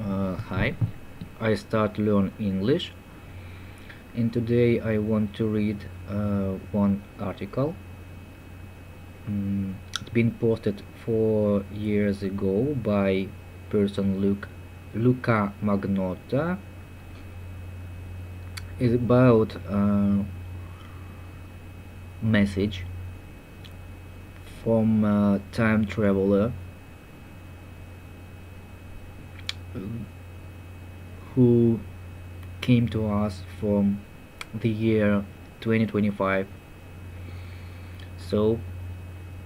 Hi, I start to learn English, and today I want to read one article. It's been posted 4 years ago by person Luca Magnotta. It's about a message from a time traveler who came to us from the year 2025. So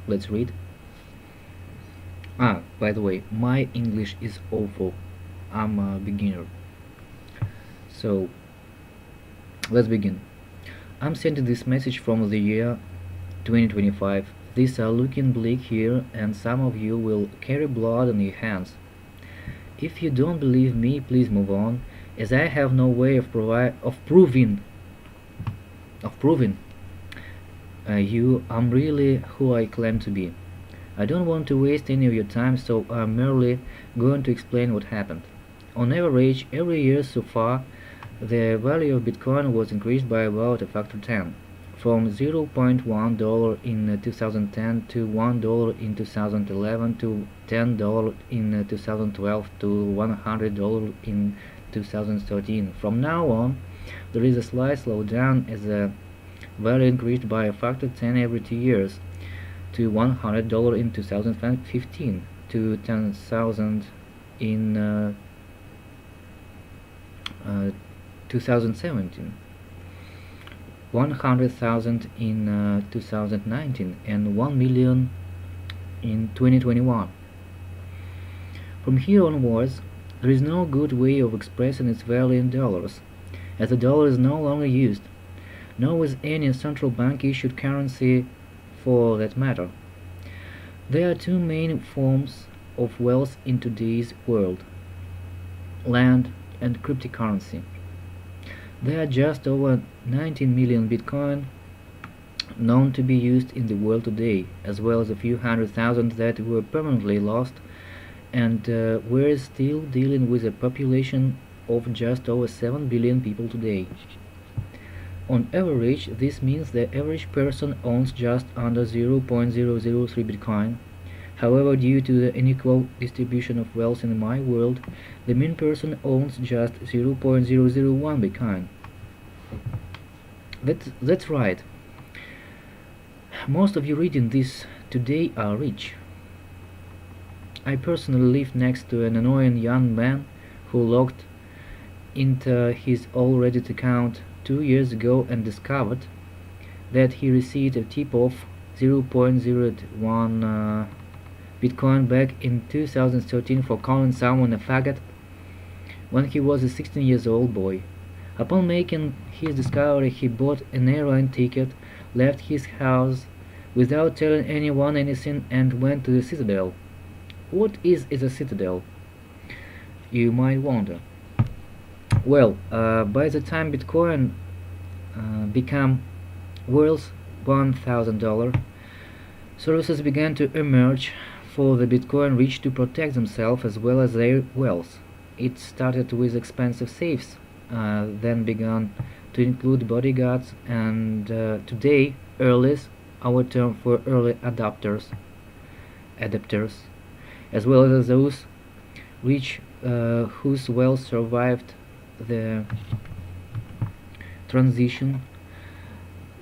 let's read. By the way, my English is awful. I'm a beginner. So let's begin. I'm sending this message from the year 2025. Things are looking bleak here, and some of you will carry blood on your hands. If you don't believe me, please move on, as I have no way of proving you I'm really who I claim to be. I don't want to waste any of your time, so I'm merely going to explain what happened. On average, every year so far, the value of Bitcoin was increased by about a factor 10, from $0.1 in 2010 to $1 in 2011 to $10 in 2012 to $100 in 2013. From now on, there is a slight slowdown as the value increased by a factor 10 every 2 years, to $100 in 2015 to 10,000 in 2017, 100,000 in 2019, and 1 million in 2021. From here onwards, there is no good way of expressing its value in dollars, as the dollar is no longer used, nor is any central bank issued currency for that matter. There are two main forms of wealth in today's world: land and cryptocurrency. There are just over 19 million Bitcoin known to be used in the world today, as well as a few hundred thousand that were permanently lost, and we're still dealing with a population of just over 7 billion people today. On average, this means the average person owns just under 0.003 Bitcoin. However, due to the unequal distribution of wealth in my world, the mean person owns just 0.001 Bitcoin. That's right. Most of you reading this today are rich. I personally live next to an annoying young man who logged into his all-Reddit account 2 years ago and discovered that he received a tip of 0.01 Bitcoin back in 2013 for calling someone a faggot when he was a 16 years old boy. Upon making his discovery, he bought an airline ticket, left his house without telling anyone anything, and went to the Citadel. What is a Citadel? You might wonder. Well, by the time Bitcoin became worth $1,000, services began to emerge for the Bitcoin rich to protect themselves as well as their wealth. It started with expensive safes, then began to include bodyguards, and today, earlies, our term for early adopters, as well as those rich whose wealth survived the transition,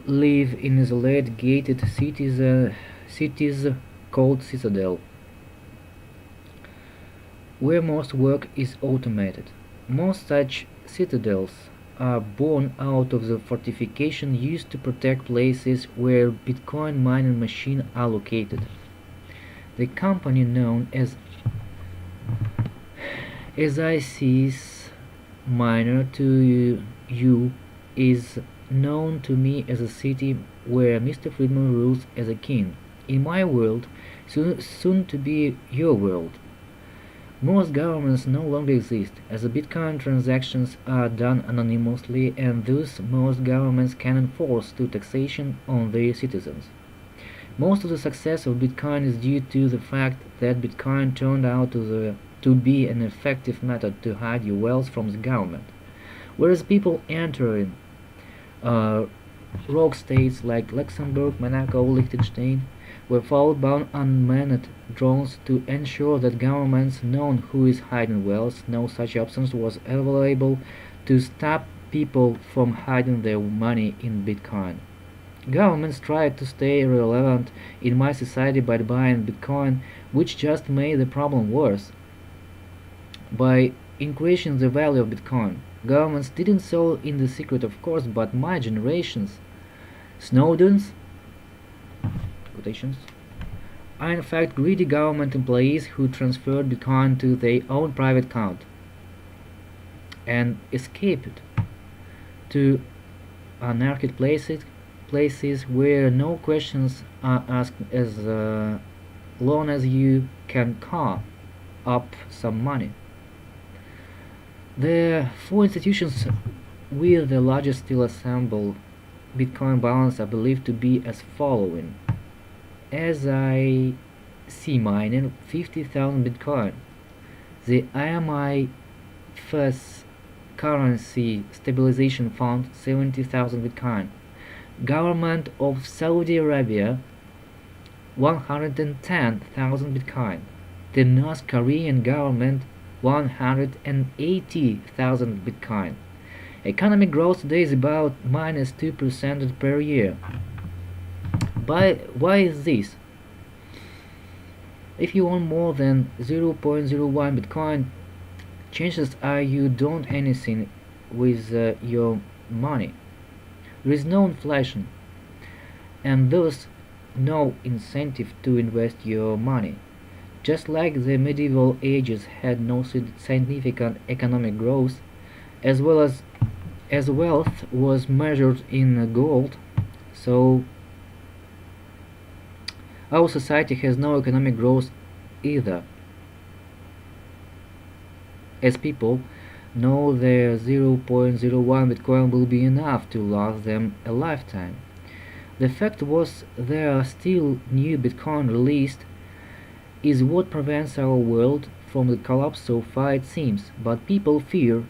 live in isolated gated cities called Citadel, where most work is automated. Most such citadels are born out of the fortification used to protect places where Bitcoin mining machines are located. The company known as IC's miner to you is known to me as a city where Mr. Friedman rules as a king. In my world, soon to be your world, most governments no longer exist, as the Bitcoin transactions are done anonymously, and thus most governments can enforce to taxation on their citizens. Most of the success of Bitcoin is due to the fact that Bitcoin turned out to be an effective method to hide your wealth from the government. Whereas people entering uh, rogue states like Luxembourg, Monaco, Liechtenstein were followed by unmanned drones to ensure that governments known who is hiding wealth. No such options was available to stop people from hiding their money in Bitcoin. Governments tried to stay relevant in my society by buying Bitcoin, which just made the problem worse. By increasing the value of Bitcoin, governments didn't sell in the secret, of course, but my generations, Snowden's quotations, are in fact greedy government employees who transferred Bitcoin to their own private account and escaped to anarchic places where no questions are asked as long as you can call up some money. The four institutions with the largest still assembled Bitcoin balance are believed to be as following. As I see mining 50,000 Bitcoin, the IMI First Currency Stabilization Fund 70,000 Bitcoin, Government of Saudi Arabia 110,000 Bitcoin, the North Korean government 180,000 Bitcoin. Economic growth today is about minus 2% per year. Why is this? If you own more than 0.01 Bitcoin, chances are you don't anything with your money. There is no inflation, and thus no incentive to invest your money. Just like the medieval ages had no significant economic growth, as well as wealth was measured in gold, so our society has no economic growth either, as people know their 0.01 Bitcoin will be enough to last them a lifetime. The fact was there are still new Bitcoin released is what prevents our world from the collapse so far it seems, but people fear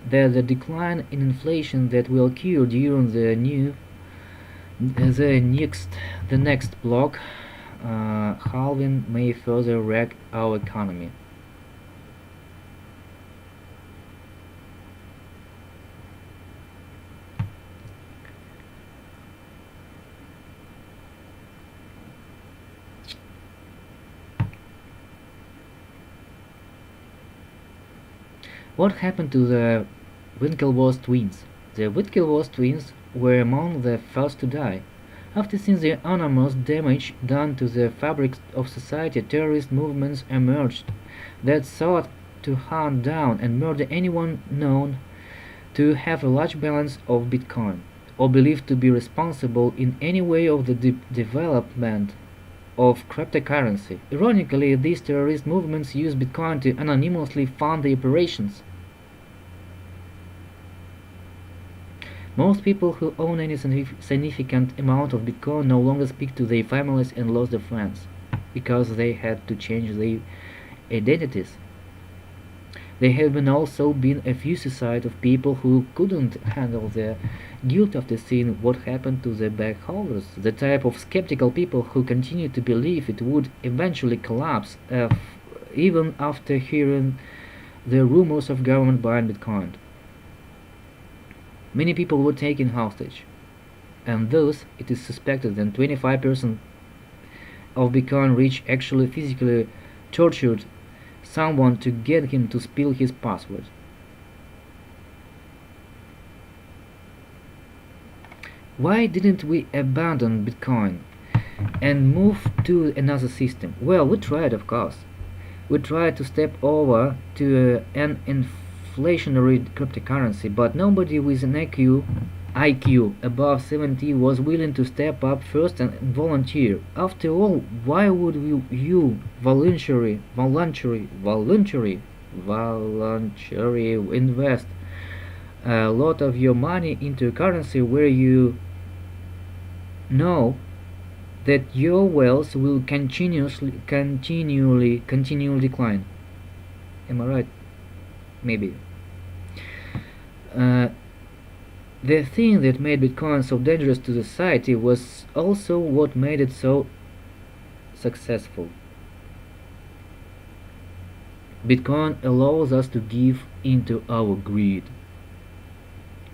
that the decline in inflation that will occur during the next block halving may further wreck our economy. What happened to the Winklevoss twins? The Winklevoss twins were among the first to die. After seeing the enormous damage done to the fabric of society, terrorist movements emerged that sought to hunt down and murder anyone known to have a large balance of Bitcoin, or believed to be responsible in any way of the development of cryptocurrency. Ironically, these terrorist movements use Bitcoin to anonymously fund their operations. Most people who own any significant amount of Bitcoin no longer speak to their families and lost their friends because they had to change their identities. There have also been a few suicides of people who couldn't handle the guilt after seeing what happened to the bag holders, the type of skeptical people who continue to believe it would eventually collapse even after hearing the rumors of government buying Bitcoin. Many people were taken hostage, and thus it is suspected that 25% of Bitcoin rich actually physically tortured someone to get him to spill his password. Why didn't we abandon Bitcoin and move to another system? Well, we tried, of course. We tried to step over to an inflationary cryptocurrency, but nobody with an IQ above 70 was willing to step up first and volunteer. After all, why would you voluntarily invest a lot of your money into a currency where you know that your wealth will continually decline. Am I right? Maybe. Uh, the thing that made Bitcoin so dangerous to society was also what made it so successful. Bitcoin allows us to give into our greed.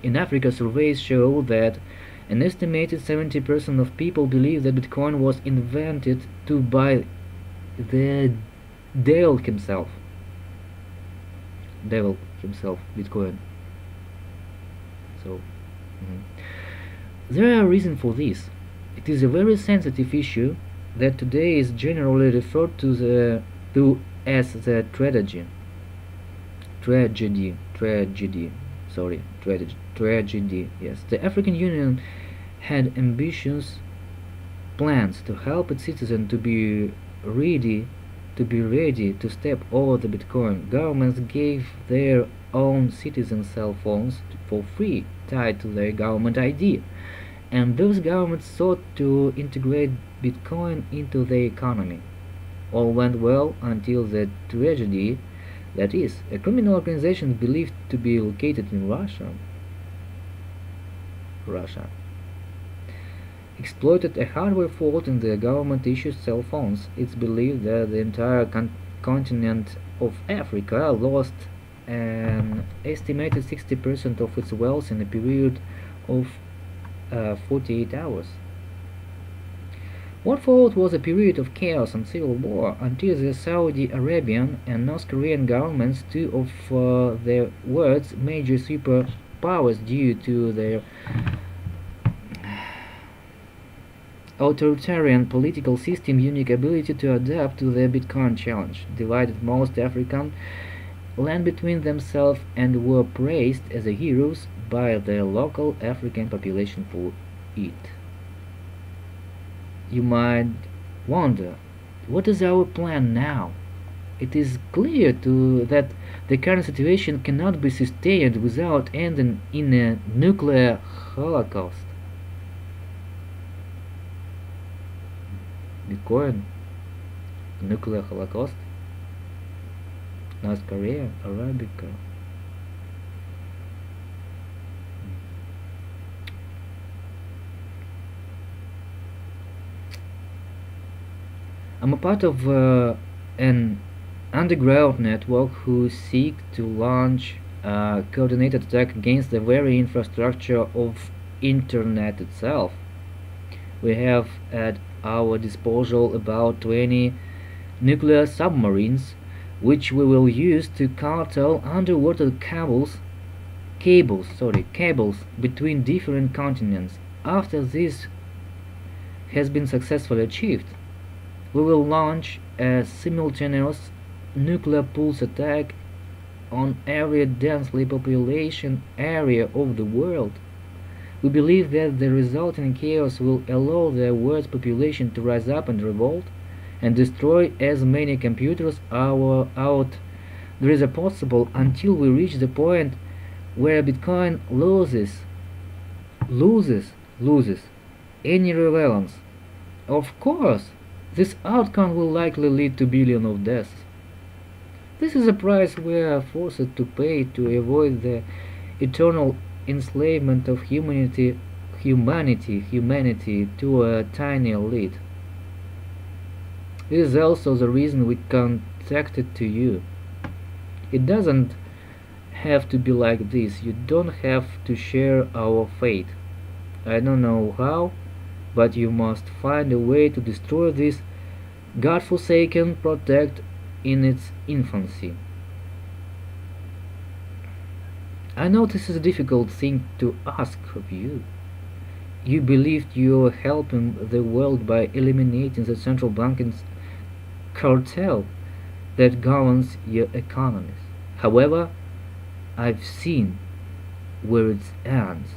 In Africa, surveys show that an estimated 70% of people believe that Bitcoin was invented to buy the devil himself. Bitcoin. So, there are reasons for this. It is a very sensitive issue that today is generally referred to as the tragedy. Tragedy. Yes, the African Union had ambitious plans to help its citizens to be ready to step over the Bitcoin. Governments gave their own citizens cell phones for free tied to their government ID, and those governments sought to integrate Bitcoin into their economy. All went well until the tragedy, that is, a criminal organization believed to be located in Russia exploited a hardware fault in the government-issued cell phones. It's believed that the entire continent of Africa lost an estimated 60% of its wealth in a period of 48 hours. What followed was a period of chaos and civil war until the Saudi Arabian and North Korean governments, two of the world's major superpowers due to their authoritarian political system, unique ability to adapt to the Bitcoin challenge, divided most African land between themselves and were praised as heroes by the local African population for it. You might wonder, what is our plan now? It is clear that the current situation cannot be sustained without ending in a nuclear holocaust. Bitcoin, nuclear holocaust, North Korea, Arabica. I'm a part of an underground network who seek to launch a coordinated attack against the very infrastructure of internet itself. We have at our disposal about 20 nuclear submarines, which we will use to cartel underwater cables between different continents. After this has been successfully achieved, we will launch a simultaneous nuclear pulse attack on every densely populated area of the world. We believe that the resulting chaos will allow the world's population to rise up and revolt and destroy as many computers out there is possible until we reach the point where Bitcoin loses any relevance. Of course, this outcome will likely lead to billions of deaths. This is a price we are forced to pay to avoid the eternal enslavement of humanity to a tiny elite. This is also the reason we contacted to you. It doesn't have to be like this. You don't have to share our fate. I don't know how, but you must find a way to destroy this godforsaken project in its infancy. I know this is a difficult thing to ask of you. You believed you were helping the world by eliminating the central banking cartel that governs your economies. However, I've seen where it ends.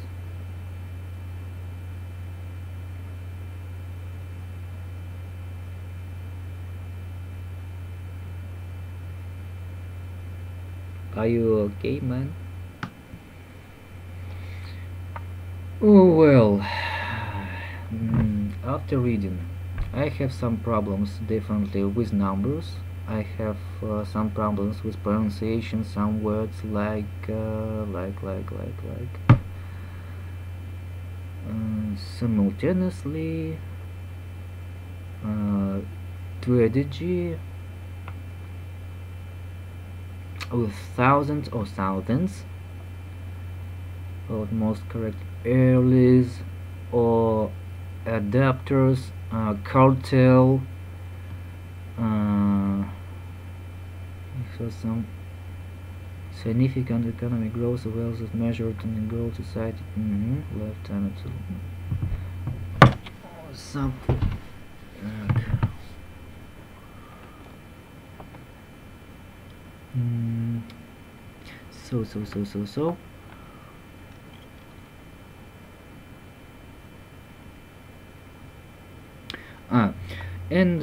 Are you okay, man? Oh well, after reading I have some problems definitely with numbers. I have some problems with pronunciation. Some words like simultaneously, strategy with thousands or thousands, or most correct, earlies or adapters, cartel. So some significant economic growth of wealth is measured in the growth society. Left hand some. So. And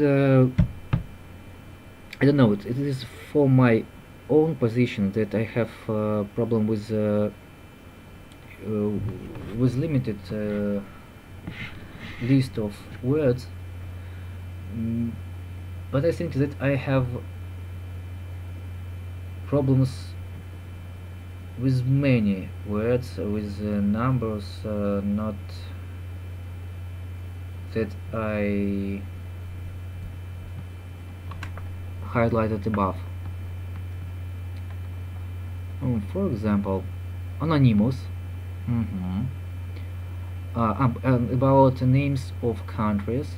I don't know. It is for my own position that I have problem with limited list of words. But I think that I have problems with many words, with numbers, not that I highlighted above. For example, anonymous. About names of countries.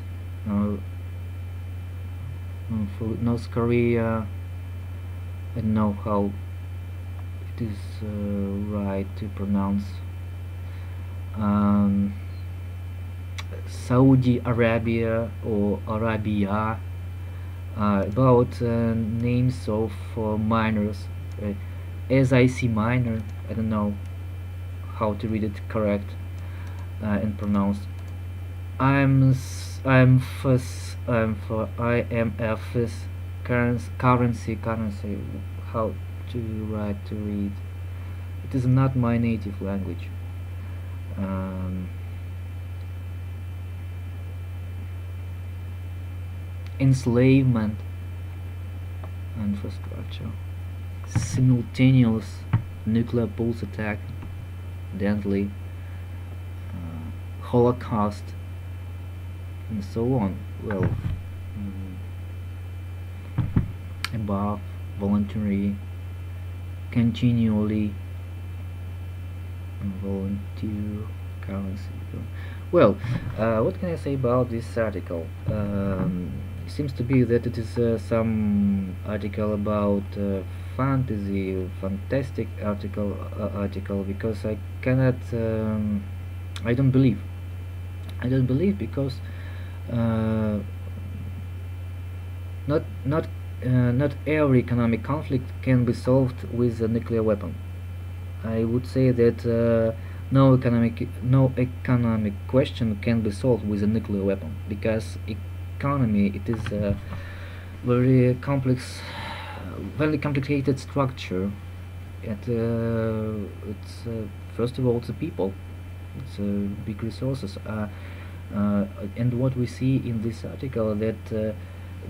For North Korea, I don't know how it is right to pronounce. Saudi Arabia or Arabia. About names of minors. SIC minor. I don't know how to read it correct and pronounce. IMF's currency. How to write to read? It is not my native language. Enslavement, infrastructure, simultaneous nuclear pulse attack, deadly, Holocaust, and so on. Well, above, voluntary, continually, volunteer, currency. Well, what can I say about this article? It seems to be that it is some article about fantastic article, because I cannot, I don't believe because not every economic conflict can be solved with a nuclear weapon. I would say that no economic question can be solved with a nuclear weapon, because economy, it is a very complex, very complicated structure. It's first of all the people. It's big resources. And what we see in this article, that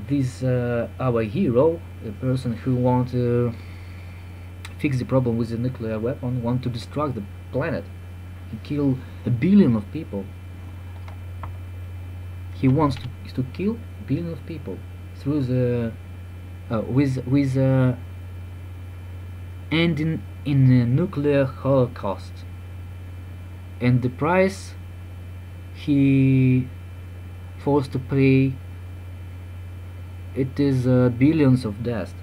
this our hero, a person who want to fix the problem with a nuclear weapon, want to destruct the planet. He kill 1 billion of people. He wants to kill 1 billion of people through the with ending in a nuclear holocaust. And the price he forced to pay, it is billions of deaths.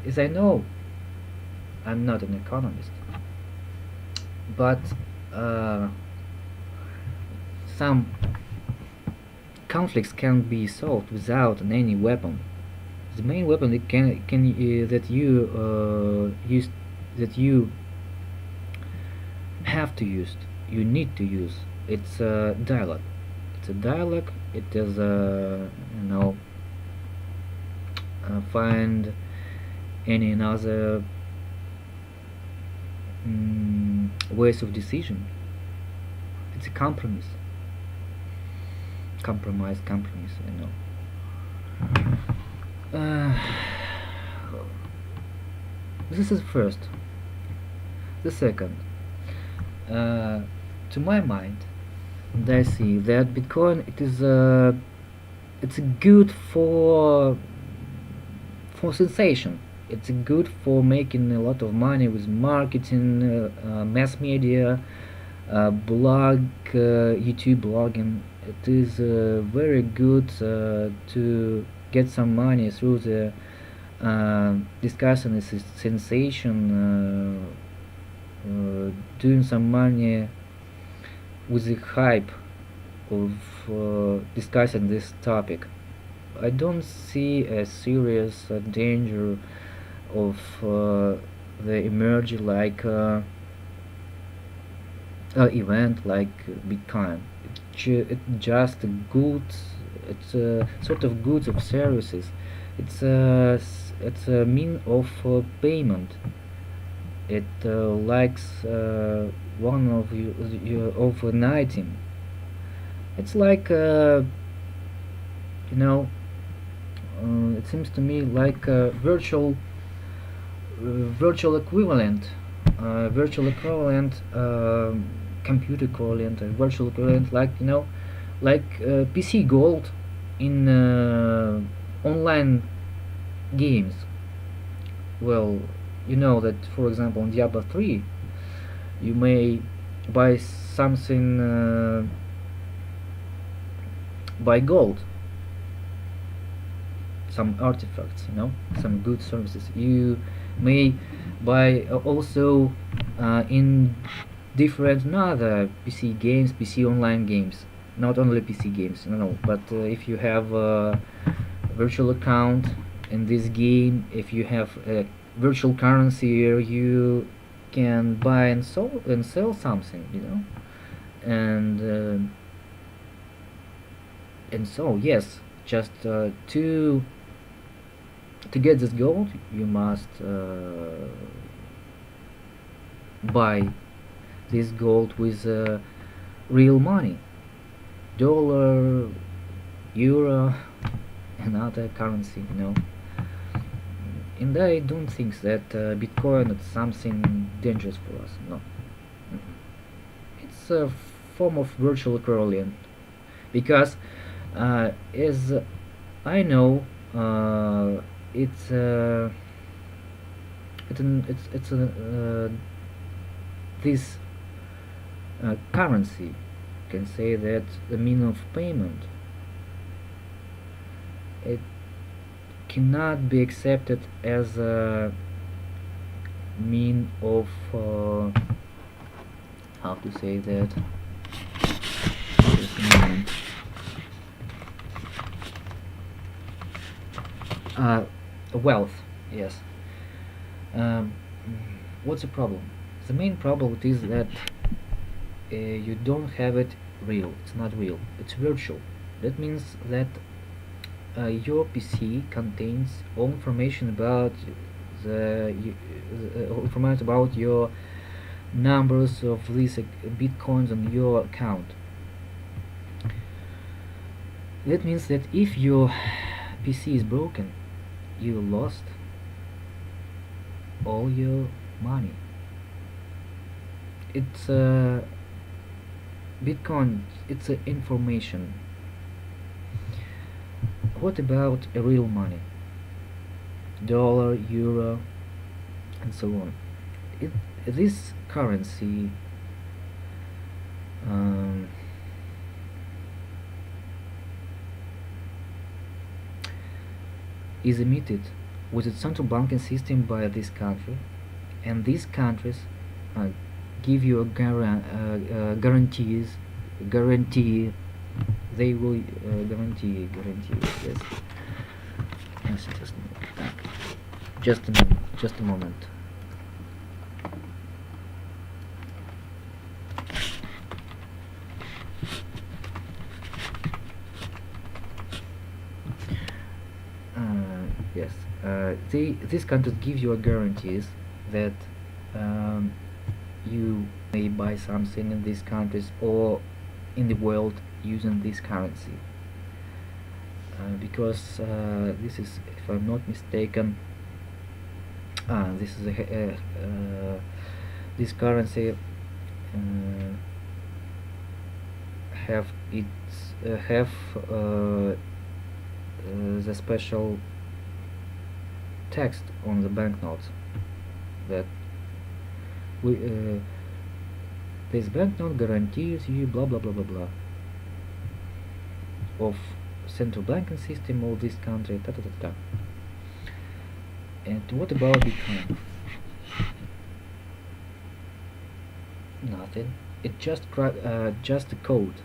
As I know, I'm not an economist, but some conflicts can be solved without any weapon. The main weapon that that you have to use, you need to use. It's a dialogue. It's a dialogue. It is find any another ways of decision. It's a compromise. Compromise, I know. This is first. The second, to my mind, and I see that Bitcoin it's good for sensation. It's good for making a lot of money with marketing, mass media, YouTube blogging. It is very good to get some money through the discussing a sensation, doing some money with the hype of discussing this topic. I don't see a serious danger of the emerge like event like Bitcoin. It's just a good. It's a sort of goods of services. It's a mean of payment. It likes one of of an item. It's like it seems to me like a virtual equivalent, computer equivalent, virtual equivalent, like like PC Gold in online games. Well, you know that, for example, in Diablo 3, you may buy something by gold, some artifacts, some good services. You may buy also in different other PC games, PC online games, not only PC games, but if you have a virtual account in this game, if you have a virtual currency, you can buy and sell something, and so yes, just to get this gold, you must buy this gold with real money, dollar, euro, and other currency, And I don't think that Bitcoin is something dangerous for us. No, it's a form of virtual equivalent, because as I know, it's this currency can say that the mean of payment, it cannot be accepted as a mean of how to say that. Just a moment. Wealth, yes. What's the problem? The main problem is that you don't have it real. It's not real. It's virtual. That means that your PC contains all information about information about your numbers of these bitcoins on your account. That means that if your PC is broken, you lost all your money. It's Bitcoin. It's information. What about a real money? Dollar, euro, and so on. This currency is emitted with a central banking system by this country, and these countries give you a guarantee. They will guarantee. Yes. Yes, just a moment. Yes. These countries give you a guarantees that you may buy something in these countries or in the world using this currency. Because this is, if I'm not mistaken, this is this currency have its have the special text on the banknotes that we this banknote guarantees you blah blah blah blah blah of central banking system of this country, ta ta ta ta. And what about Bitcoin? Nothing. It just a code.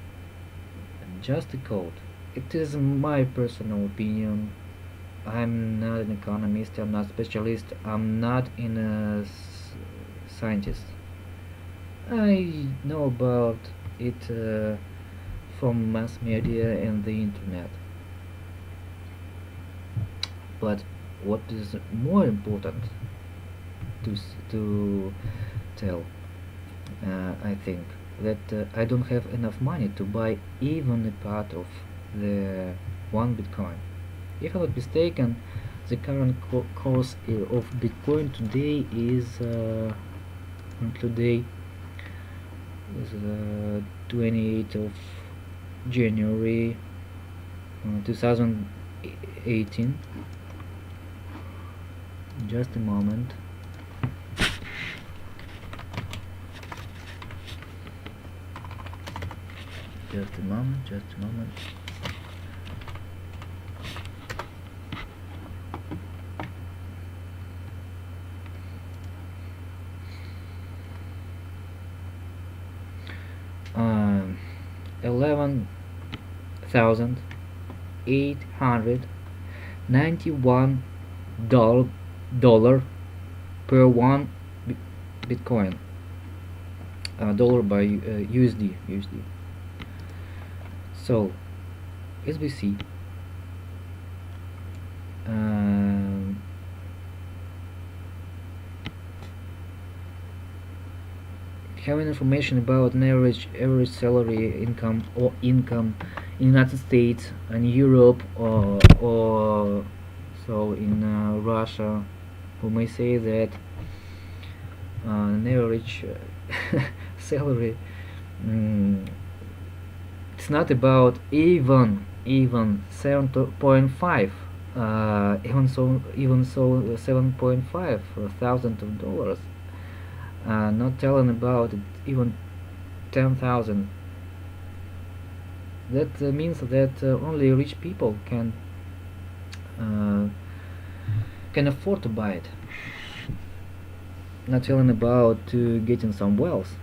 Just a code. It is my personal opinion. I'm not an economist. I'm not a specialist. I'm not in a scientist. I know about it from mass media and the internet. But what is more important to tell, I think, that I don't have enough money to buy even a part of the one Bitcoin. If I'm not mistaken, the current course of Bitcoin today is today is 28th of January 2018. Just a moment. Just a moment. $11,891 per one Bitcoin. Dollar by USD. So, as we see, having information about an average salary income or income in United States and Europe or so in Russia, we may say that an average salary, it's not about even 7.5 even so 7.5 thousand of dollars, not telling about even 10,000. That means that only rich people can afford to buy it, not telling about getting some wealth.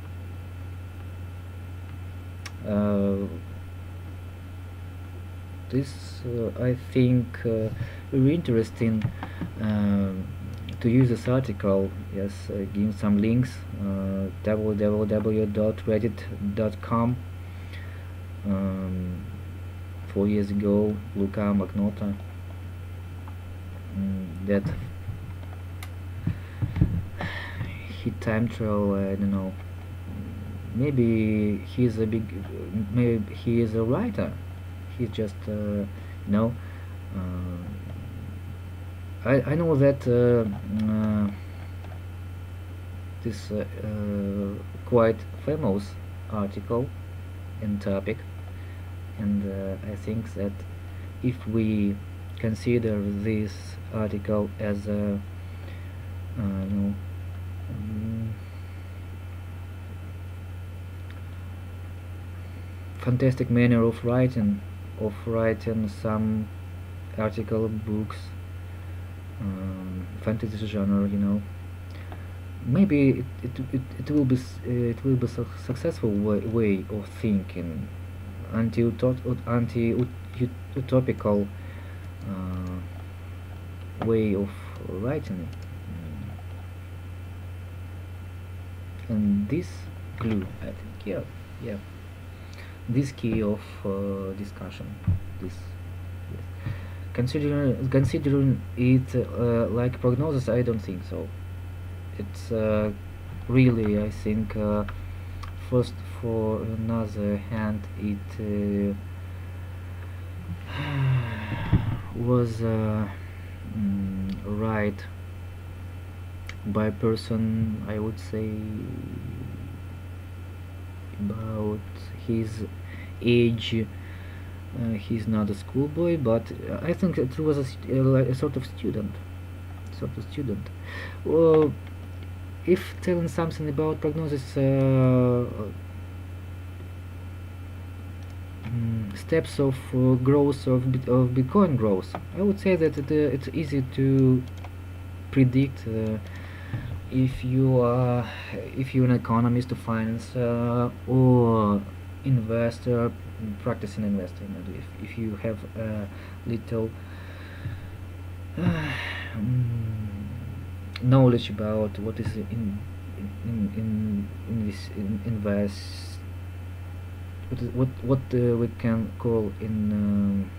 This I think very interesting to use this article. Yes, give some links, www.reddit.com. 4 years ago, Luca Magnotta, that he time travel, I don't know, maybe he is a writer. He's just I know that this quite famous article and topic, and I think that if we consider this article as a fantastic manner of writing some article books, fantasy genre, maybe it will be successful way of thinking, anti-utopical way of writing, and this clue, I think, yeah, this key of discussion, this, yes. Considering it like prognosis, I don't think so. It's really, I think, first, for another hand, it was right by a person, I would say, about his age. He's not a schoolboy, but I think it was a sort of student. Well, if telling something about prognosis, steps of growth of Bitcoin growth, I would say that it's easy to predict if you're an economist or finance or investor, practicing investor. If you have a little knowledge about what is in this invest, what we can call in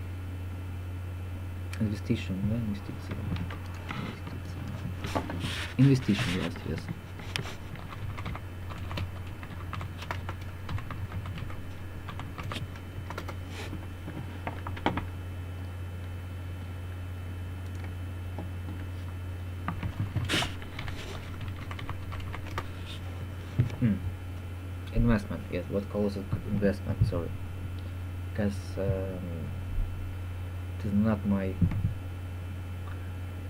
investigation, yes. Investment, yes. What calls it investment? Sorry, because it is not my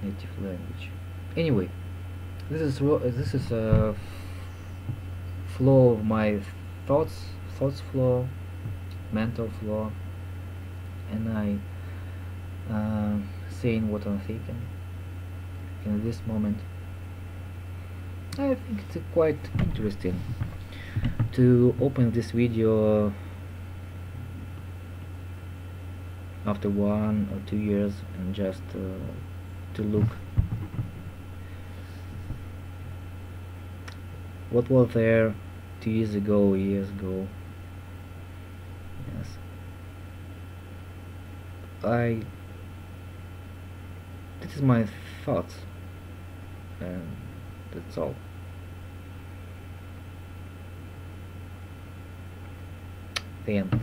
native language. Anyway, this is a flow of my thoughts flow, mental flow, and I saying what I'm thinking in this moment. I think it's quite interesting to open this video after 1 or 2 years and just to look what was there 2 years ago, years ago. Yes, this is my thoughts, and that's all. The end.